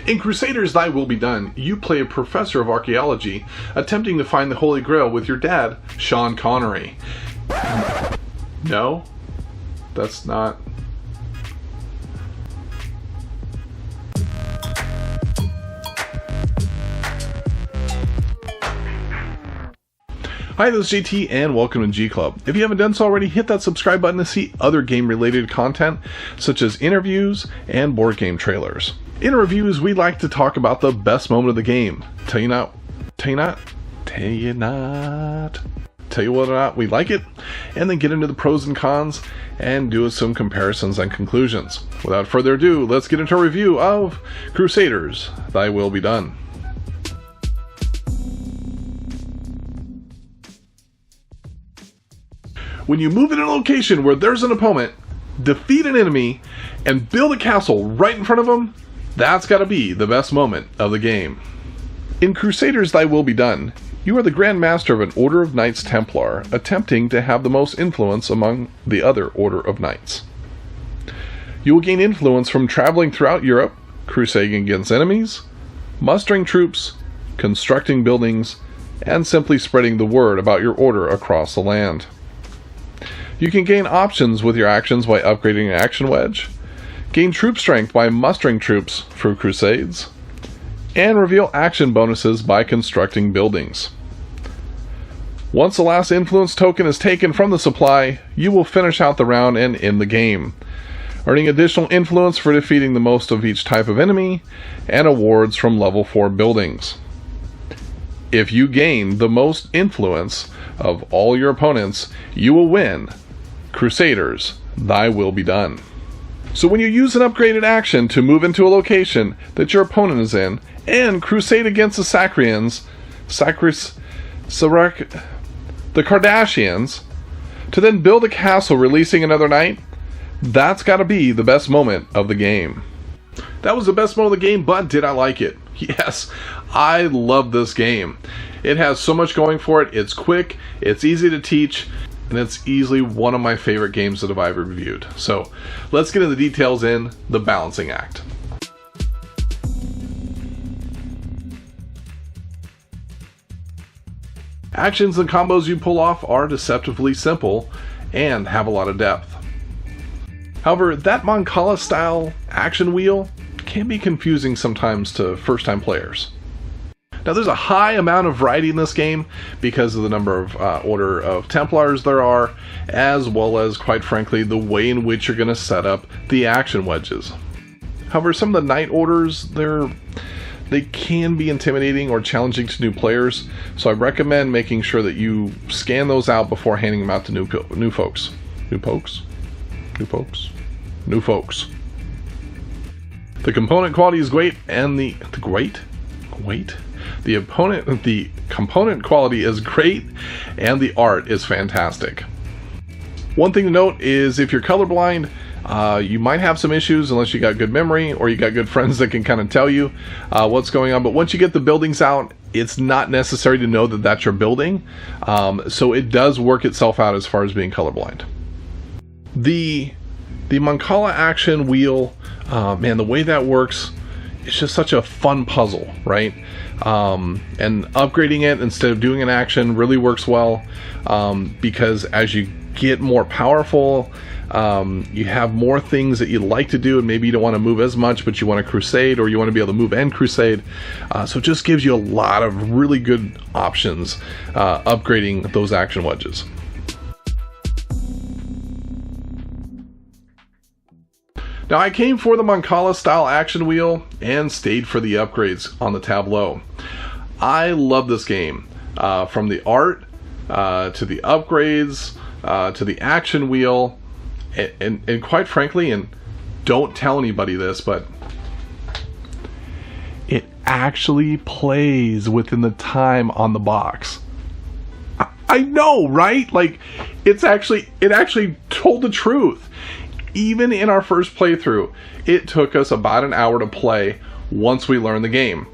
In Crusaders, Thy Will Be Done, you play a professor of archaeology attempting to find the Holy Grail with your dad, Sean Connery. No? That's not... Hi, this is JT and welcome to G Club. If you haven't done so already, hit that subscribe button to see other game-related content, such as interviews and board game trailers. In reviews, we like to talk about the best moment of the game. Tell you whether or not we like it, and then get into the pros and cons, and do some comparisons and conclusions. Without further ado, let's get into a review of Crusaders, Thy Will Be Done. When you move in a location where there's an opponent, defeat an enemy, and build a castle right in front of them, that's gotta be the best moment of the game. In Crusaders Thy Will Be Done, you are the Grand Master of an Order of Knights Templar, attempting to have the most influence among the other Order of Knights. You will gain influence from traveling throughout Europe, crusading against enemies, mustering troops, constructing buildings, and simply spreading the word about your order across the land. You can gain options with your actions by upgrading an action wedge, gain troop strength by mustering troops for crusades, and reveal action bonuses by constructing buildings. Once the last influence token is taken from the supply, you will finish out the round and end the game, earning additional influence for defeating the most of each type of enemy, and awards from level 4 buildings. If you gain the most influence of all your opponents, you will win Crusaders, Thy Will Be Done. So when you use an upgraded action to move into a location that your opponent is in, and crusade against the the Kardashians, to then build a castle releasing another knight, that's gotta be the best moment of the game. That was the best moment of the game, but did I like it? Yes, I love this game. It has so much going for it. It's quick, it's easy to teach, and it's easily one of my favorite games that I've reviewed. So let's get into the details in the balancing act. Actions and combos you pull off are deceptively simple and have a lot of depth. However, that Mancala style action wheel can be confusing sometimes to first-time players. Now, there's a high amount of variety in this game because of the number of Order of Templars there are, as well as, quite frankly, the way in which you're going to set up the action wedges. However, some of the Knight Orders, they can be intimidating or challenging to new players, so I recommend making sure that you scan those out before handing them out to new folks. New folks? The component quality is great, and the component quality is great, and the art is fantastic. One thing to note is if you're colorblind, you might have some issues unless you got good memory or you got good friends that can kind of tell you what's going on. But once you get the buildings out, it's not necessary to know that that's your building. So it does work itself out as far as being colorblind. The Mancala action wheel, man, the way that works, it's just such a fun puzzle, right? And upgrading it instead of doing an action really works well, because as you get more powerful, you have more things that you like to do, and maybe you don't want to move as much, but you want to crusade, or you want to be able to move and crusade. So it just gives you a lot of really good options upgrading those action wedges. Now, I came for the Mancala style action wheel and stayed for the upgrades on the tableau. I love this game, from the art to the upgrades to the action wheel, and quite frankly, and don't tell anybody this, but it actually plays within the time on the box. I know, right? Like, it actually told the truth. Even in our first playthrough, it took us about an hour to play once we learned the game.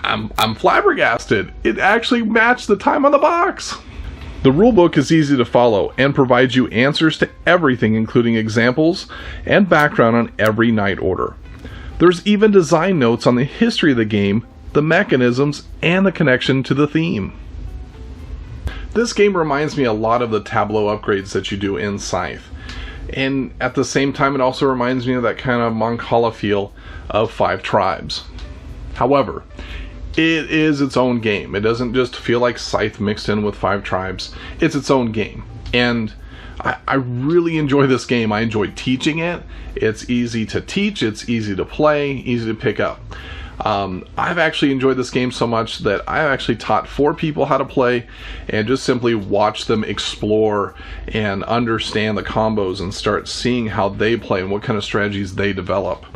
I'm flabbergasted. It actually matched the time on the box. The rulebook is easy to follow and provides you answers to everything, including examples and background on every knight order. There's even design notes on the history of the game, the mechanisms, and the connection to the theme. This game reminds me a lot of the tableau upgrades that you do in Scythe. And at the same time, it also reminds me of that kind of Mancala feel of 5 tribes. However, it is its own game. It doesn't just feel like Scythe mixed in with 5 tribes. It's its own game. And I really enjoy this game. I enjoy teaching it. It's easy to teach, it's easy to play, easy to pick up. I've actually enjoyed this game so much that I actually taught 4 people how to play and just simply watch them explore and understand the combos and start seeing how they play and what kind of strategies they develop.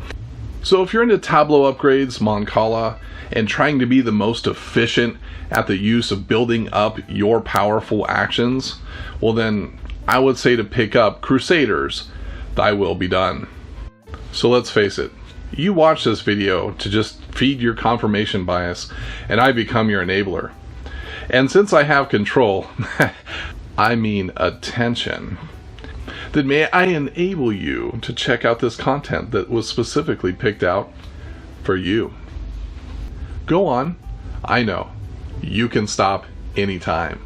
So if you're into tableau upgrades, Mancala, and trying to be the most efficient at the use of building up your powerful actions, well then I would say to pick up Crusaders, Thy Will Be Done. So let's face it, you watch this video to just feed your confirmation bias, and I become your enabler. And since I have control, I mean attention, then may I enable you to check out this content that was specifically picked out for you. Go on, I know, you can stop anytime.